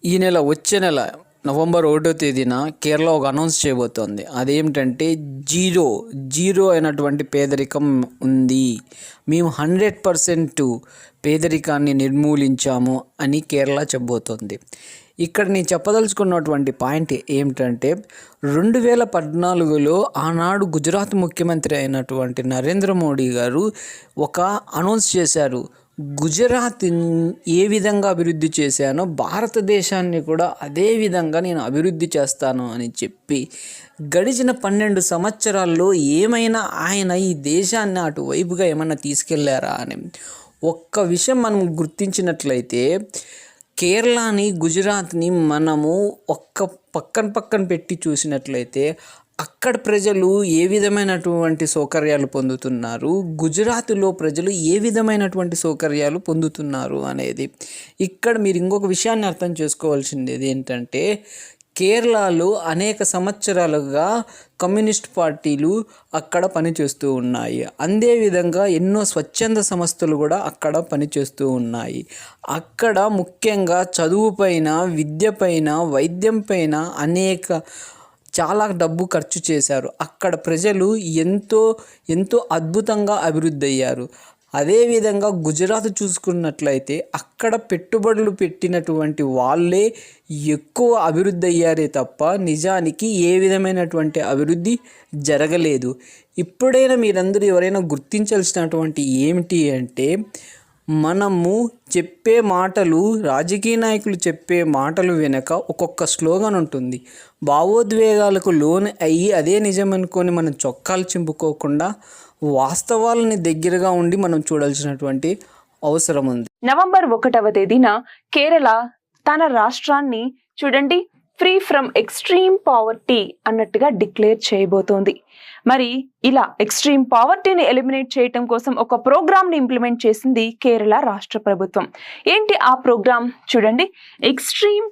ఈ నెల వచ్చే నెల నవంబర్ 1వ తేదీన కేరళ ఒక అనౌన్స్ చేయబోతోంది. అదేమిటంటే జీరో అయినటువంటి పేదరికం ఉంది. మేము 100% పేదరికాన్ని నిర్మూలించాము అని కేరళ చెప్పబోతోంది. ఇక్కడ నేను చెప్పదలుచుకున్నటువంటి పాయింట్ ఏమిటంటే 2014లో ఆనాడు గుజరాత్ ముఖ్యమంత్రి అయినటువంటి నరేంద్ర మోడీ గారు ఒక అనౌన్స్ చేశారు. గుజరాత్ ఏ విధంగా అభివృద్ధి చేశానో భారతదేశాన్ని కూడా అదే విధంగా నేను అభివృద్ధి చేస్తాను అని చెప్పి గడిచిన 12 సంవత్సరాల్లో ఏమైనా ఆయన ఈ దేశాన్ని అటువైపుగా ఏమైనా తీసుకెళ్లారా అని ఒక్క విషయం మనం గుర్తించినట్లయితే కేరళని గుజరాత్ని మనము ఒక్క పక్కన పెట్టి చూసినట్లయితే అక్కడ ప్రజలు ఏ విధమైనటువంటి సౌకర్యాలు పొందుతున్నారు, గుజరాత్లో ప్రజలు ఏ విధమైనటువంటి సౌకర్యాలు పొందుతున్నారు అనేది ఇక్కడ మీరు ఇంకొక విషయాన్ని అర్థం చేసుకోవాల్సింది ఏంటంటే కేరళలో అనేక సంవత్సరాలుగా కమ్యూనిస్ట్ పార్టీలు అక్కడ పనిచేస్తూ ఉన్నాయి. అదేవిధంగా ఎన్నో స్వచ్ఛంద సంస్థలు కూడా అక్కడ పనిచేస్తూ ఉన్నాయి. అక్కడ ముఖ్యంగా చదువుపైన, విద్యపైన, వైద్యం పైన చాలా డబ్బు ఖర్చు చేశారు. అక్కడ ప్రజలు ఎంతో అద్భుతంగా అభివృద్ధి అయ్యారు. అదేవిధంగా గుజరాత్ చూసుకున్నట్లయితే అక్కడ పెట్టుబడులు పెట్టినటువంటి వాళ్ళే ఎక్కువ అభివృద్ధి అయ్యారే తప్ప నిజానికి ఏ విధమైనటువంటి అభివృద్ధి జరగలేదు. ఇప్పుడైనా మీరందరూ ఎవరైనా గుర్తించాల్సినటువంటి ఏమిటి అంటే మనము చెప్పే మాటలు, రాజకీయ నాయకులు చెప్పే మాటలు వెనక ఒక్కొక్క స్లోగన్ ఉంటుంది. భావోద్వేగాలకు లోన్ అయ్యి అదే నిజం అనుకొని మనం చొక్కాలు చింపుకోకుండా వాస్తవాలని దగ్గరగా ఉండి మనం చూడాల్సినటువంటి అవసరం ఉంది. నవంబర్ 1వ తేదీన కేరళ తన రాష్ట్రాన్ని చూడండి ఫ్రీ ఫ్రమ్ ఎక్స్ట్రీమ్ పావర్టీ అన్నట్టుగా డిక్లేర్ చేయబోతోంది. మరి ఇలా ఎక్స్ట్రీమ్ పావర్టీని ఎలిమినేట్ చేయటం కోసం ఒక ప్రోగ్రామ్ని ఇంప్లిమెంట్ చేసింది కేరళ రాష్ట్ర ప్రభుత్వం. ఏంటి ఆ ప్రోగ్రామ్ చూడండి, ఎక్స్ట్రీమ్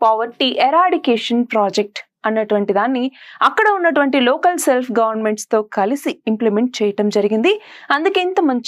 పావర్టీ ఎరాడికేషన్ ప్రాజెక్ట్ అన్నటువంటి దాన్ని అక్కడ ఉన్నటువంటి లోకల్ సెల్ఫ్ గవర్నమెంట్స్ తో కలిసి ఇంప్లిమెంట్ చేయటం జరిగింది. అందుకే ఇంత మంచి